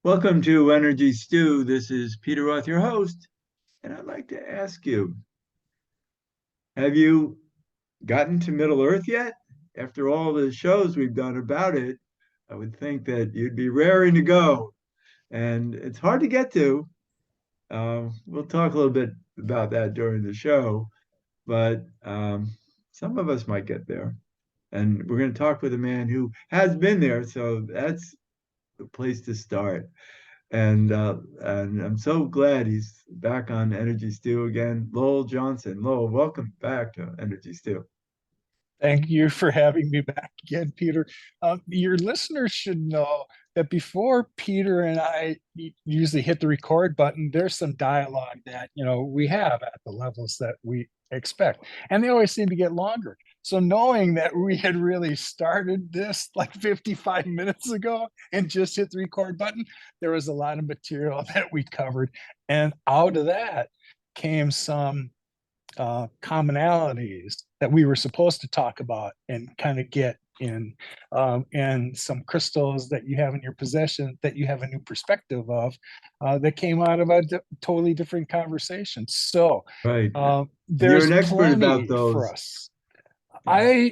Welcome to Energy Stew. This is Peter Roth, your host, and I'd like to ask you, have you gotten to Middle Earth yet? After all the shows we've done about it, I would think that you'd be raring to go, and it's hard to get to. We'll talk a little bit about that during the show, but some of us might get there. And we're going to talk with a man who has been there, so that's the place to start. And I'm so glad he's back on Energy Stew again. Lowell Johnson. Lowell, welcome back to Energy Stew. Thank you for having me back again, Peter. Your listeners should know that before Peter and I usually hit the record button, there's some dialogue that we have at the levels that we expect, and they always seem to get longer. So knowing that we had really started this like 55 minutes ago and just hit the record button, there was a lot of material that we covered, and out of that came some commonalities that we were supposed to talk about and kind of get in, and some crystals that you have in your possession that you have a new perspective of, that came out of a totally different conversation. So Right. And you're there's an expert about plenty for those. us. Yeah.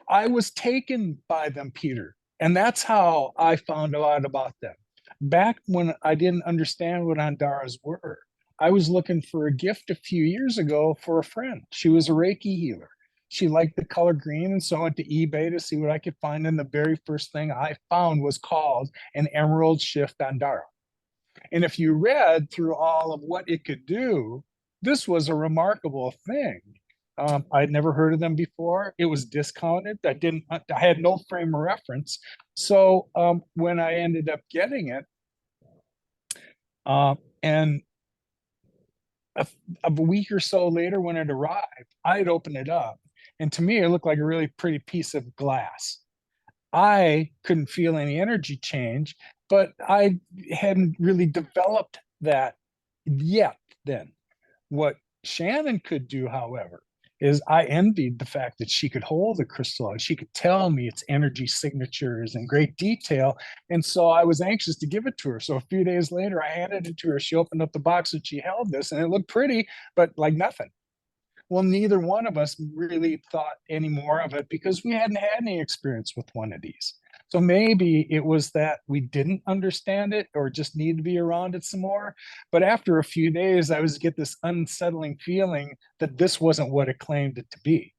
I was taken by them, Peter, and that's how I found out about them. Back when I didn't understand what Andaras were, I was looking for a gift a few years ago for a friend. She was a Reiki healer. She liked the color green, and so I went to eBay to see what I could find. And the very first thing I found was called an Emerald Shift Andara. And if you read through all of what it could do, this was a remarkable thing. I'd never heard of them before. It was discounted. I had no frame of reference. So when I ended up getting it, and a week or so later when it arrived, I'd open it up. And to me, it looked like a really pretty piece of glass. I couldn't feel any energy change, but I hadn't really developed that yet then. What Shannon could do, however, is I envied the fact that she could hold the crystal and she could tell me its energy signatures in great detail. And so I was anxious to give it to her. So a few days later, I handed it to her. She opened up the box and she held this, and it looked pretty, but like nothing. Well, neither one of us really thought any more of it because we hadn't had any experience with one of these. So maybe it was that we didn't understand it or just need to be around it some more. But after a few days, I was get this unsettling feeling that this wasn't what it claimed it to be.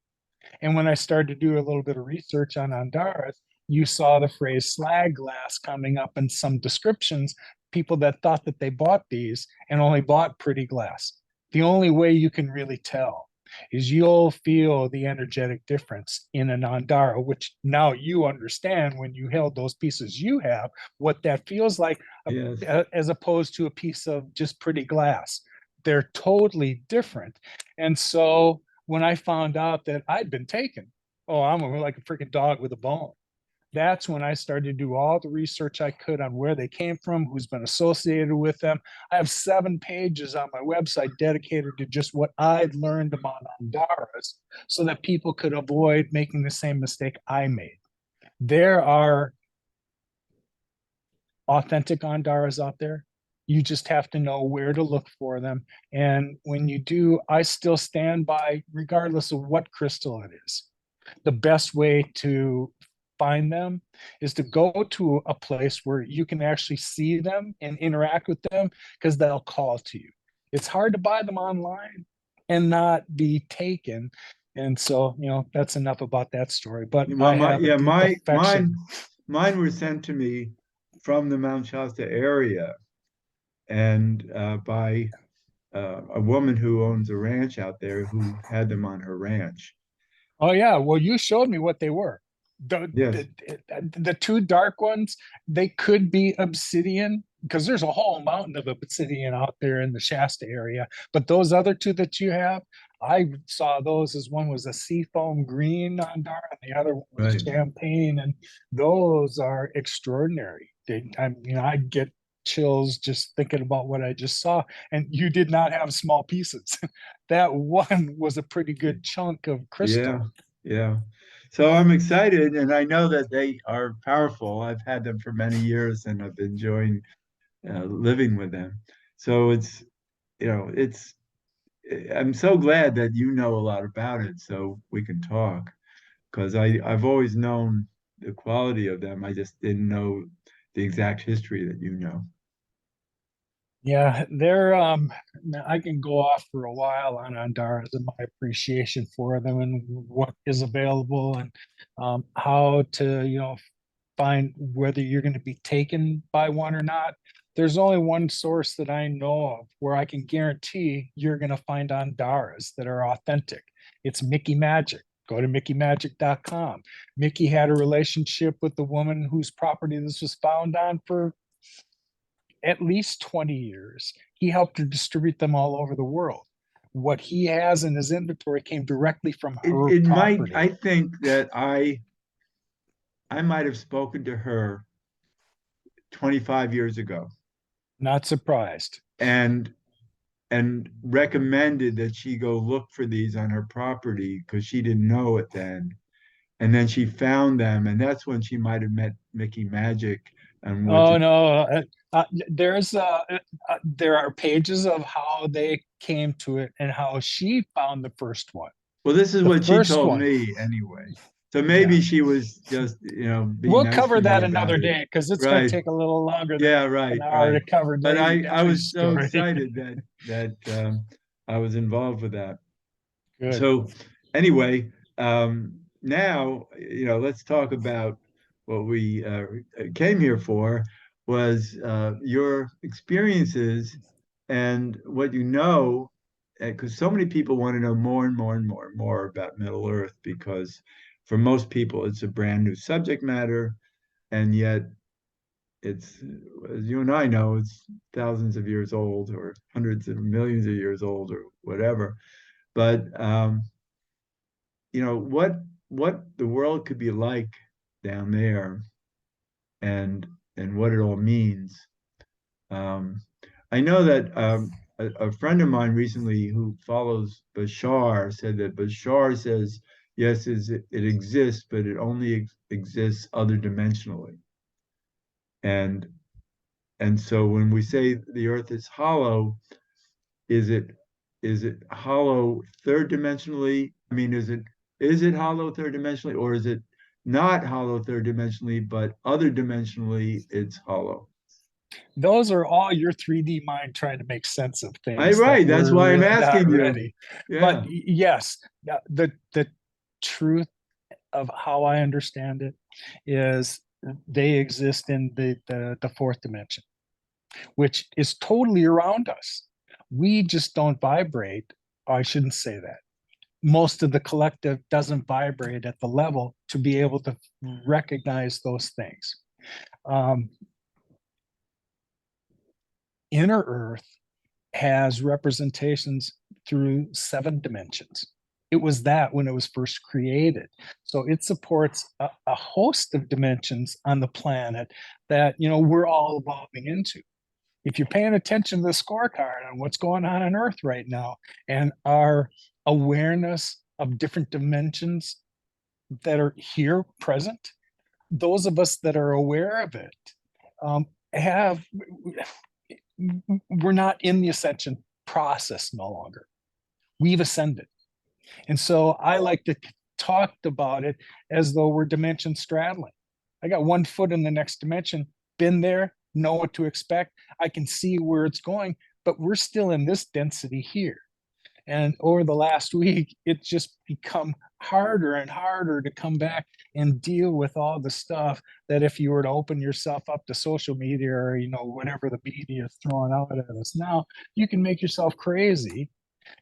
And when I started to do a little bit of research on Andaras, you saw the phrase slag glass coming up in some descriptions, people that thought that they bought these and only bought pretty glass. The only way you can really tell is you'll feel the energetic difference in an Andara, which now you understand when you held those pieces you have, what that feels like, Yes. as opposed to a piece of just pretty glass. They're totally different. And so when I found out that I'd been taken, oh, I'm like a freaking dog with a bone. That's when I started to do all the research I could on where they came from, who's been associated with them. I have 7 pages on my website dedicated to just what I'd learned about Andaras so that people could avoid making the same mistake I made. There are authentic Andaras out there. You just have to know where to look for them. And when you do, I still stand by, regardless of what crystal it is, the best way to find them is to go to a place where you can actually see them and interact with them because they'll call to you. It's hard to buy them online and not be taken. And so, that's enough about that story. But Well, I have a deep affection. mine were sent to me from the Mount Shasta area, and by a woman who owns a ranch out there who had them on her ranch. Oh yeah, well you showed me what they were. The Yes. the, the 2 dark ones, they could be obsidian because there's a whole mountain of obsidian out there in the Shasta area. But those other 2 that you have, I saw those as one was a seafoam green Andara and the other one was Right. champagne, and those are extraordinary. I get chills just thinking about what I just saw. And you did not have small pieces. That one was a pretty good chunk of Yeah. crystal. Yeah. So I'm excited, and I know that they are powerful. I've had them for many years, and I've been enjoying living with them. So it's, it's. I'm so glad that you know a lot about it, so we can talk. Because I've always known the quality of them. I just didn't know the exact history that you know. Yeah, I can go off for a while on Andaras and my appreciation for them and what is available and how to, find whether you're going to be taken by one or not. There's only one source that I know of where I can guarantee you're going to find Andaras that are authentic. It's Mickey Magic. Go to mickeymagic.com. Mickey had a relationship with the woman whose property this was found on for at least 20 years. He helped her distribute them all over the world. What he has in his inventory came directly from her It might. property. I think that I might have spoken to her 25 years ago, Not surprised. and recommended that she go look for these on her property because she didn't know it then. And then she found them, and that's when she might have met Mickey Magic and went Oh to. no, there are pages of how they came to it and how she found the first one. Well, this is The what she first told one, me anyway. So yeah. maybe she was just, being We'll nice to cover me that about another it. day because it's going to Right. take a little longer than Yeah, an right, hour right. to cover But Lady I Destry's was so story. excited that I was involved with that. Good. So anyway, now, let's talk about what we came here for was your experiences and what you know, because so many people want to know more and more and more and more about Middle Earth because for most people it's a brand new subject matter, and yet it's, as you and I know, it's thousands of years old or hundreds of millions of years old or whatever. But what the world could be like down there, and what it all means. Um, I know that a friend of mine recently who follows Bashar said that Bashar says yes, it exists, but it only exists other dimensionally. And so when we say the Earth is hollow, is it hollow third dimensionally? I mean, is it hollow third dimensionally, or is it not hollow third dimensionally, but other dimensionally it's hollow? Those are all your 3D mind trying to make sense of I things that right. That's we're why I'm really not asking you. ready. But Yeah. yes, the truth of how I understand it is they exist in the fourth dimension, which is totally around us. We just don't vibrate. I shouldn't say that. Most of the collective doesn't vibrate at the level to be able to recognize those things. Um, Inner Earth has representations through 7 dimensions. It was that when it was first created. So it supports a host of dimensions on the planet that, we're all evolving into. If you're paying attention to the scorecard on what's going on Earth right now and our awareness of different dimensions that are here present, those of us that are aware of it have we're not in the ascension process no longer. We've ascended. And so I like to talk about it as though we're dimension straddling. I got 1 foot in the next dimension, been there, know what to expect. I can see where it's going, but we're still in this density here. And over the last week, it's just become harder and harder to come back and deal with all the stuff that if you were to open yourself up to social media or, whatever the media is throwing out at us now, you can make yourself crazy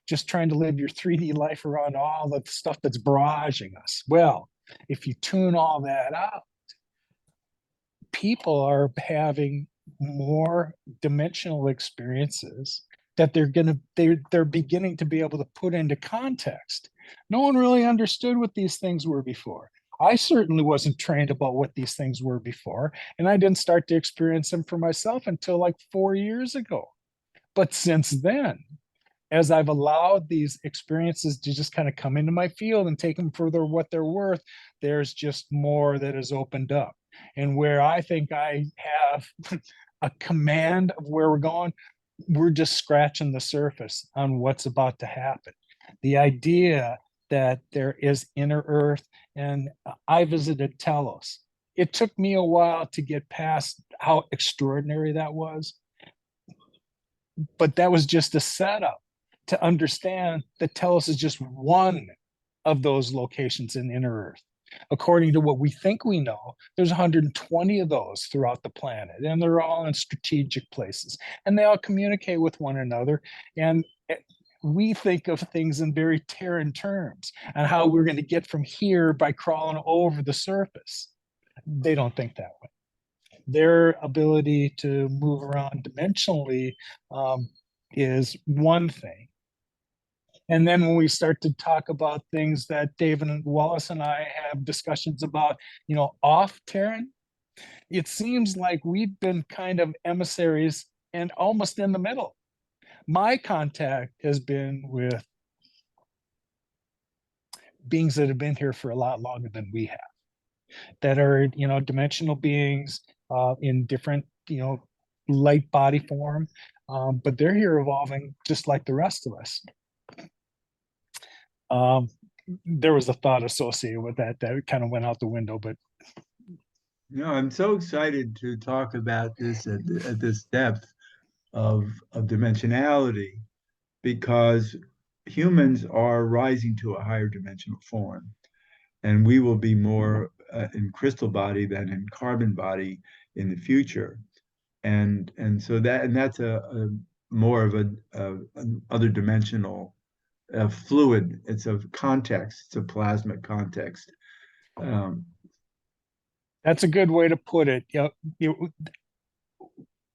just trying to live your 3D life around all the stuff that's barraging us. Well, if you tune all that out, people are having more dimensional experiences that they're beginning to be able to put into context. No one really understood what these things were before. I certainly wasn't trained about what these things were before, and I didn't start to experience them for myself until like 4 years ago. But since then, as I've allowed these experiences to just kind of come into my field and take them for what they're worth, there's just more that has opened up. And where I think I have a command of where we're going, we're just scratching the surface on what's about to happen. The idea that there is inner earth, and I visited Telos. It took me a while to get past how extraordinary that was, but that was just a setup to understand that Telos is just one of those locations in inner earth. According to what we think we know, there's 120 of those throughout the planet, and they're all in strategic places, and they all communicate with one another. And we think of things in very Terran terms and how we're going to get from here by crawling over the surface. They don't think that way. Their ability to move around dimensionally is one thing. And then when we start to talk about things that David and Wallace and I have discussions about, off Terran, it seems like we've been kind of emissaries and almost in the middle. My contact has been with beings that have been here for a lot longer than we have, that are, dimensional beings in different, light body form, but they're here evolving just like the rest of us. There was a thought associated with that kind of went out the window, but I'm so excited to talk about this at this depth of dimensionality, because humans are rising to a higher dimensional form, and we will be more in crystal body than in carbon body in the future, and so that's a more of an other dimensional fluid. It's a context. It's a plasmic context. Um, that's a good way to put it.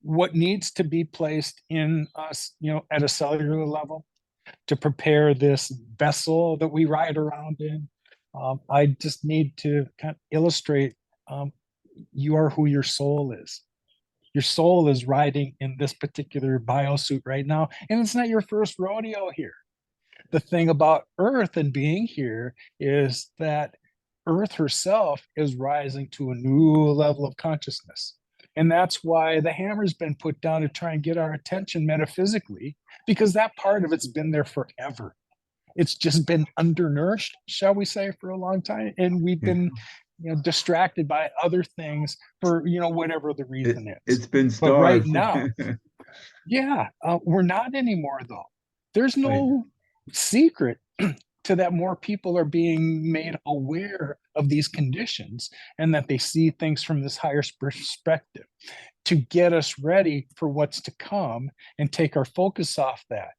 What needs to be placed in us, at a cellular level to prepare this vessel that we ride around in. I just need to kind of illustrate you are who your soul is. Your soul is riding in this particular biosuit right now, and it's not your first rodeo here. The thing about Earth and being here is that Earth herself is rising to a new level of consciousness. And that's why the hammer's been put down to try and get our attention metaphysically, because that part of it's been there forever. It's just been undernourished, shall we say, for a long time. And we've been, distracted by other things for, whatever the reason is. It's been But right starved. now, we're not anymore, though. There's Right. no secret to that. More people are being made aware of these conditions and that they see things from this higher perspective to get us ready for what's to come and take our focus off that.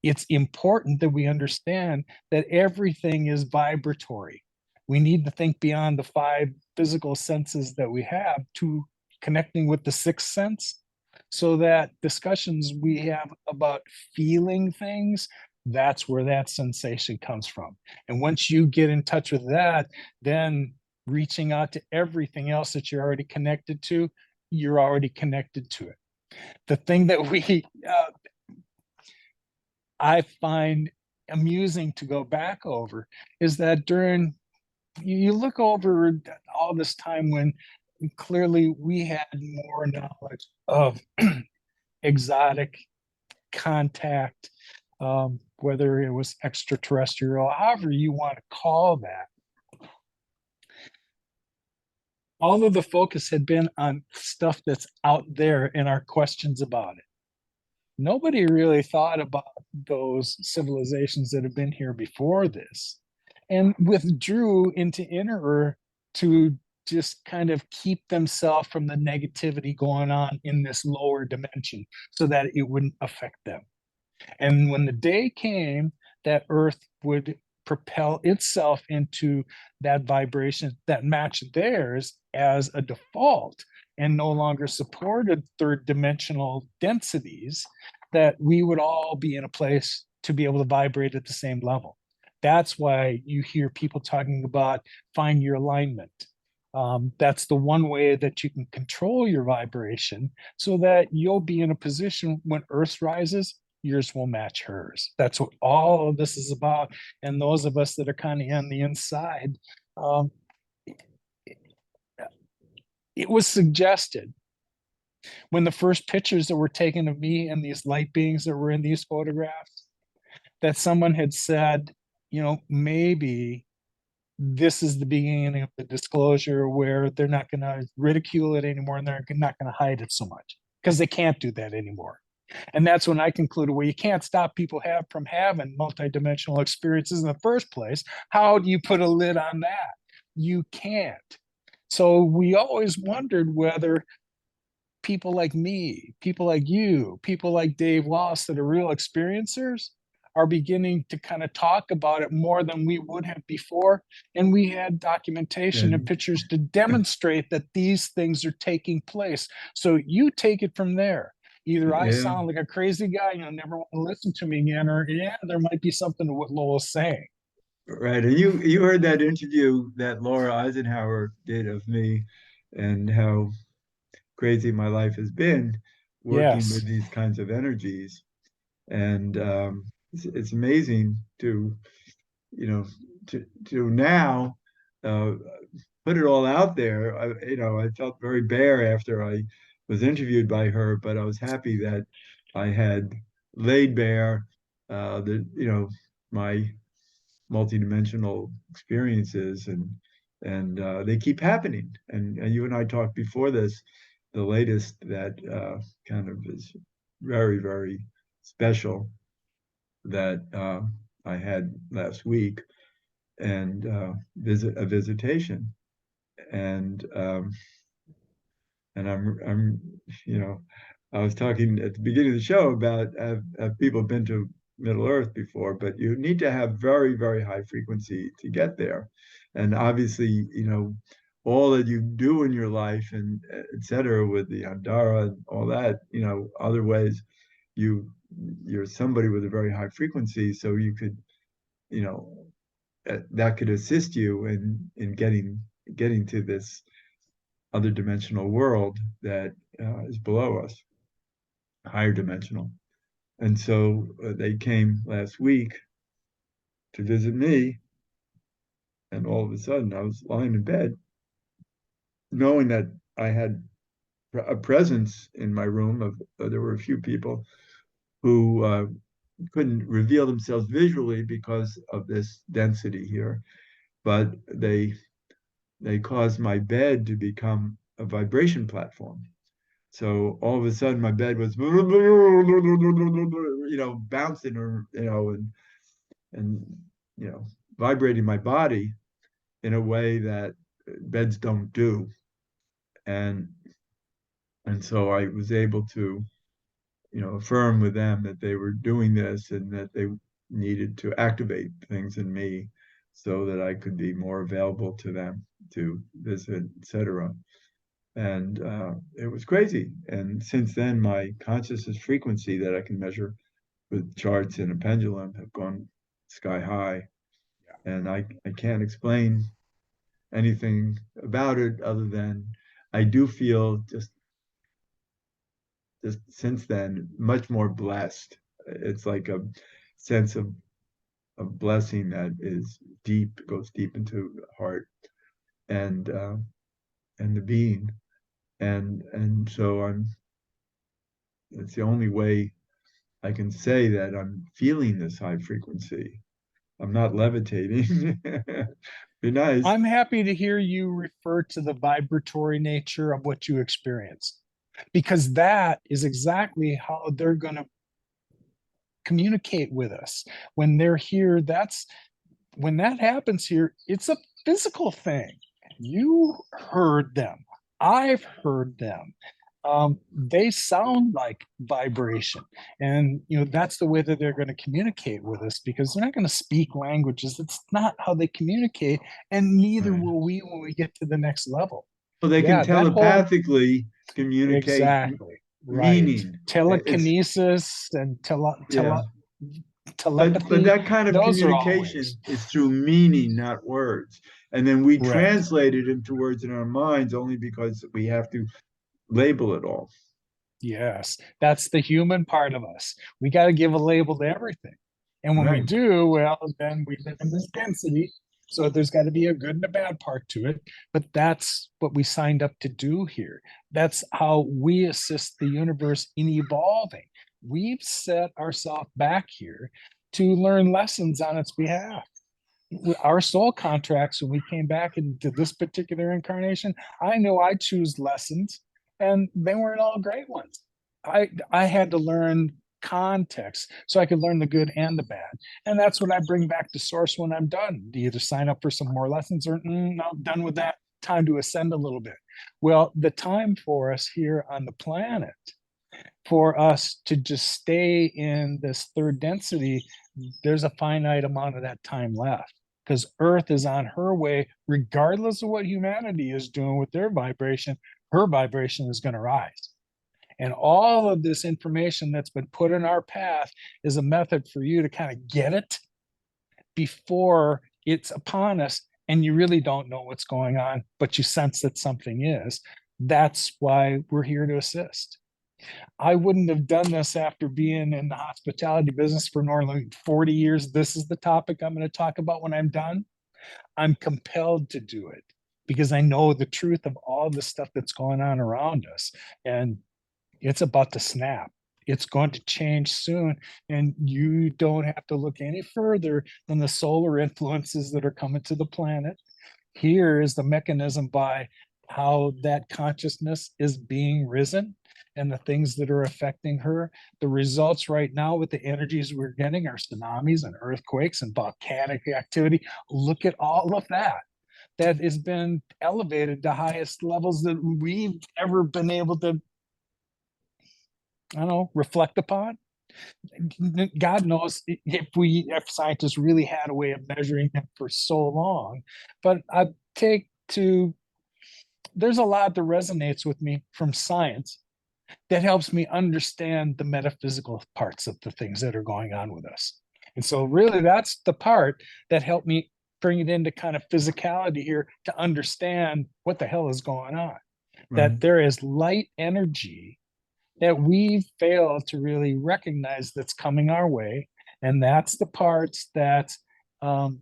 It's important that we understand that everything is vibratory. We need to think beyond the 5 physical senses that we have to connecting with the 6th sense, so that discussions we have about feeling things, that's where that sensation comes from. And once you get in touch with that, then reaching out to everything else that you're already connected to, you're already connected to it. The thing that I find amusing to go back over is that during, you look over all this time when clearly we had more knowledge of exotic contact, whether it was extraterrestrial, however you want to call that. All of the focus had been on stuff that's out there and our questions about it. Nobody really thought about those civilizations that have been here before this and withdrew into inner earth to just kind of keep themselves from the negativity going on in this lower dimension so that it wouldn't affect them. And when the day came that Earth would propel itself into that vibration that matched theirs as a default and no longer supported 3rd dimensional densities, that we would all be in a place to be able to vibrate at the same level. That's why you hear people talking about find your alignment. That's the one way that you can control your vibration so that you'll be in a position when Earth rises, yours will match hers. That's what all of this is about. And those of us that are kind of on the inside, um, it was suggested when the first pictures that were taken of me and these light beings that were in these photographs, that someone had said, maybe this is the beginning of the disclosure where they're not going to ridicule it anymore and they're not going to hide it so much because they can't do that anymore. And that's when I concluded, well, you can't stop people from having multidimensional experiences in the first place. How do you put a lid on that? You can't. So we always wondered whether people like me, people like you, people like Dave Loss that are real experiencers are beginning to kind of talk about it more than we would have before. And we had documentation and And pictures to demonstrate that these things are taking place. So you take it from there. Either I yeah, sound like a crazy guy, you'll never want to listen to me again, or yeah, there might be something to what Lowell's saying. right. And you heard that interview that Laura Eisenhower did of me and how crazy my life has been working with Yes. these kinds of energies. And it's amazing to, to now uh, put it all out there. I felt very bare after I was interviewed by her, but I was happy that I had laid bare my multidimensional experiences, and they keep happening. And you and I talked before this, the latest that kind of is very, very special that I had last week, and visit a visitation, and I'm I was talking at the beginning of the show about have people been to Middle Earth before, but you need to have very, very high frequency to get there, and obviously all that you do in your life and et cetera with the Andara and all that, other ways you you're somebody with a very high frequency, so you could you know that could assist you in getting to this other dimensional world that is below us, higher dimensional. And so they came last week to visit me, and all of a sudden I was lying in bed, knowing that I had a presence in my room of there were a few people who couldn't reveal themselves visually because of this density here, but they caused my bed to become a vibration platform. So all of a sudden, my bed was, bouncing or, and, vibrating my body in a way that beds don't do. And, and so I was able to, affirm with them that they were doing this and that they needed to activate things in me so that I could be more available to them to visit, etc. And it was crazy. And since then, my consciousness frequency that I can measure with charts and a pendulum have gone sky high. And I can't explain anything about it other than I do feel just since then much more blessed. It's like a sense of blessing that is deep, goes deep into the heart and uh, and the being. And so it's the only way I can say that I'm feeling this high frequency. I'm not levitating. Be nice. I'm happy to hear you refer to the vibratory nature of what you experience, because that is exactly how they're going to communicate with us when they're here. That's when that happens here, it's a physical thing. You heard them. I've heard them. They sound like vibration, and that's the way that they're going to communicate with us, because they're not going to speak languages. It's not how they communicate, and neither Right. will we when we get to the next level. Well, they can Yeah, that whole telepathically communicate exactly right. meaning. It's Telekinesis and yeah, but telepathy, that kind of those are all ways. communication is through meaning, not words. And then we Correct. translate it into words in our minds only because we have to label it all. Yes, that's the human part of us. We got to give a label to everything. And when we Right. do, well, then we live in this density. So there's got to be a good and a bad part to it. But that's what we signed up to do here. That's how we assist the universe in evolving. We've set ourselves back here to learn lessons on its behalf. Our soul contracts, when we came back into this particular incarnation, I know I choose lessons, and they weren't all great ones. I had to learn context so I could learn the good and the bad, and that's what I bring back to source when I'm done. Do you either sign up for some more lessons or no, done with that. Time to ascend a little bit. Well, the time for us here on the planet for us to just stay in this third density, there's a finite amount of that time left because Earth is on her way, regardless of what humanity is doing with their vibration, her vibration is going to rise. And all of this information that's been put in our path is a method for you to kind of get it before it's upon us and you really don't know what's going on, but you sense that something is. That's why we're here to assist. I wouldn't have done this after being in the hospitality business for nearly 40 years. This is the topic I'm going to talk about when I'm done. I'm compelled to do it because I know the truth of all the stuff that's going on around us. And it's about to snap. It's going to change soon. And you don't have to look any further than the solar influences that are coming to the planet. Here is the mechanism by how that consciousness is being risen and the things that are affecting her. The results right now with the energies we're getting are tsunamis and earthquakes and volcanic activity. Look at all of that. That has been elevated to highest levels that we've ever been able to, I don't know, reflect upon. God knows if scientists really had a way of measuring them for so long. But I take to there's a lot that resonates with me from science that helps me understand the metaphysical parts of the things that are going on with us. And so, really, that's the part that helped me bring it into kind of physicality here to understand what the hell is going on. Right. That there is light energy that we fail to really recognize that's coming our way. And that's the parts that um,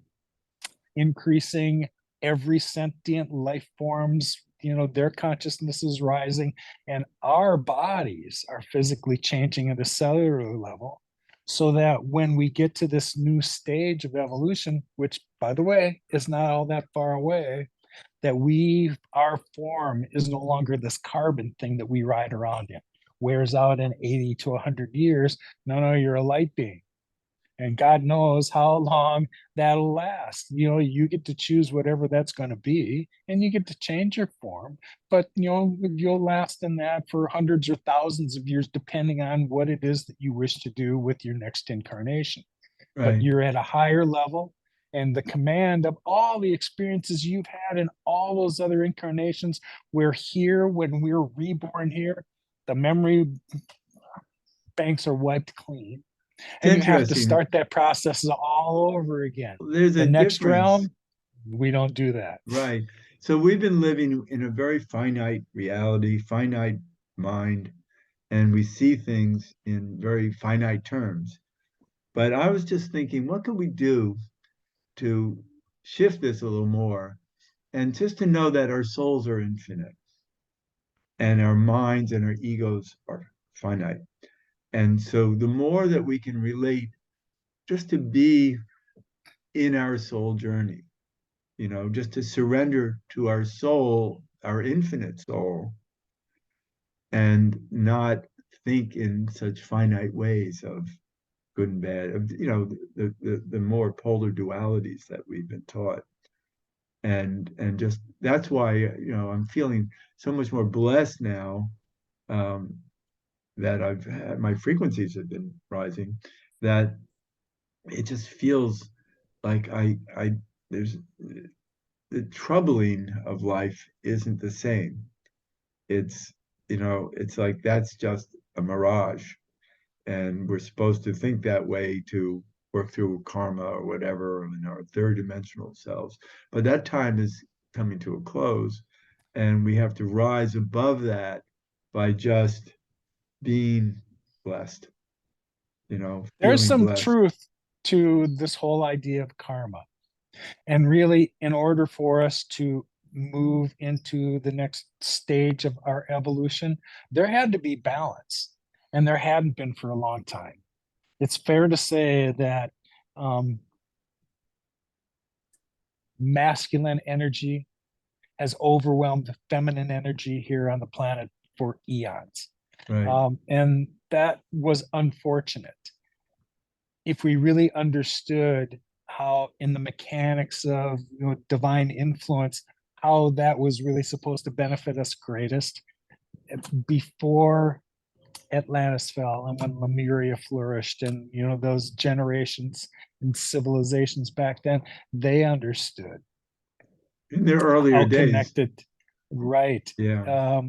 increasing every sentient life forms, their consciousness is rising and our bodies are physically changing at a cellular level so that when we get to this new stage of evolution, which by the way is not all that far away, that our form is no longer this carbon thing that we ride around in, wears out in 80 to 100 years. No, you're a light being, and God knows how long that'll last. You get to choose whatever that's going to be, and you get to change your form, but you'll last in that for hundreds or thousands of years, depending on what it is that you wish to do with your next incarnation. But Right. you're at a higher level, and the command of all the experiences you've had in all those other incarnations, we're here when we're reborn here. The memory banks are wiped clean It's and you have to interesting. start that process all over again. There's The a next difference. realm, we don't do that. Right. So we've been living in a very finite reality, finite mind, and we see things in very finite terms. But I was just thinking, what can we do to shift this a little more and just to know that our souls are infinite and our minds and our egos are finite. And so the more that we can relate just to be in our soul journey, just to surrender to our soul, our infinite soul, and not think in such finite ways of good and bad, of, the more polar dualities that we've been taught. And just that's why, I'm feeling so much more blessed now, um, that I've had, my frequencies have been rising, that it just feels like there's the troubling of life isn't the same. It's, it's like that's just a mirage. And we're supposed to think that way to work through karma or whatever in our third dimensional selves. But that time is coming to a close. And we have to rise above that by just being blessed, There's feeling some blessed. truth to this whole idea of karma. And really, in order for us to move into the next stage of our evolution, there had to be balance. And there hadn't been for a long time. It's fair to say that um, masculine energy has overwhelmed the feminine energy here on the planet for eons. Right. And that was unfortunate. If we really understood how, in the mechanics of divine influence, how that was really supposed to benefit us greatest before Atlantis fell and when Lemuria flourished, and those generations and civilizations back then, they understood In their earlier how days. connected, right, Yeah.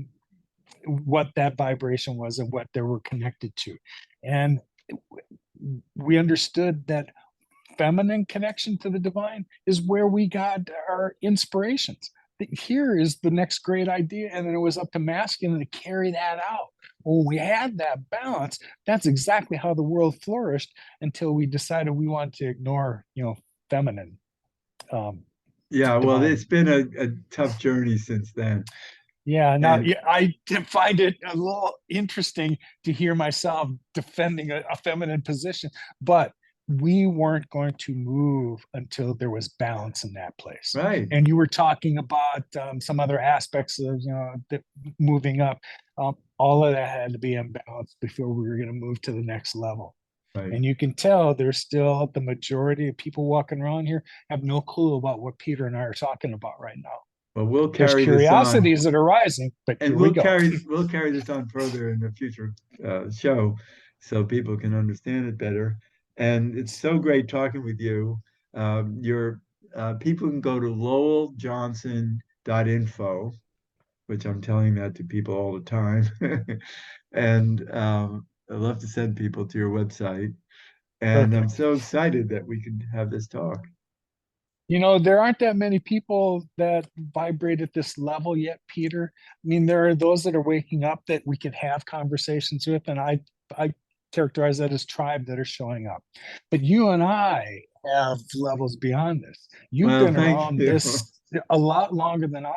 what that vibration was and what they were connected to. And we understood that feminine connection to the divine is where we got our inspirations. Here is the next great idea, and then it was up to masculine to carry that out. When we had that balance, that's exactly how the world flourished until we decided we wanted to ignore, feminine, um, Yeah. Well, divine. it's been a tough journey since then. Yeah, now And yeah, I find it a little interesting to hear myself defending a feminine position, but we weren't going to move until there was balance in that place. right, And you were talking about some other aspects of moving up. All of that had to be in balance before we were going to move to the next level. right. And you can tell there's still the majority of people walking around here have no clue about what Peter and I are talking about right now. Well, we'll There's carry this on, curiosities that are rising, but and here we go. we'll carry this on further in a future show, so people can understand it better. And it's so great talking with you. Your People can go to lowelljohnson.info, which I'm telling that to people all the time. And I love to send people to your website. And I'm Perfect. so excited that we could have this talk. There aren't that many people that vibrate at this level yet, Peter. I mean, there are those that are waking up that we can have conversations with, and I characterize that as tribe that are showing up. But you and I have levels beyond this. You've Well, been thank around you. this a lot longer than I,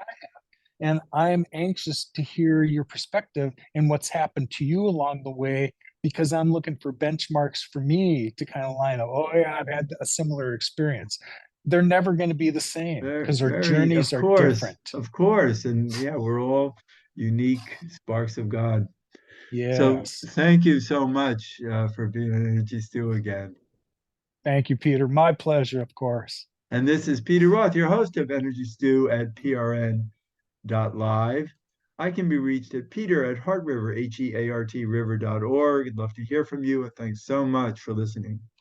and I'm anxious to hear your perspective and what's happened to you along the way, because I'm looking for benchmarks for me to kind of line up. Oh, yeah, I've had a similar experience. They're never going to be the same Very, because our very, journeys are different. of course. And yeah, we're all unique sparks of God. So Yes. thank you so much for being an Energy Stew again. Thank you, Peter. My pleasure, of course. And this is Peter Roth, your host of Energy Stew at prn.live. I can be reached at Peter at Heart River, HEART River.org. I'd love to hear from you. And thanks so much for listening.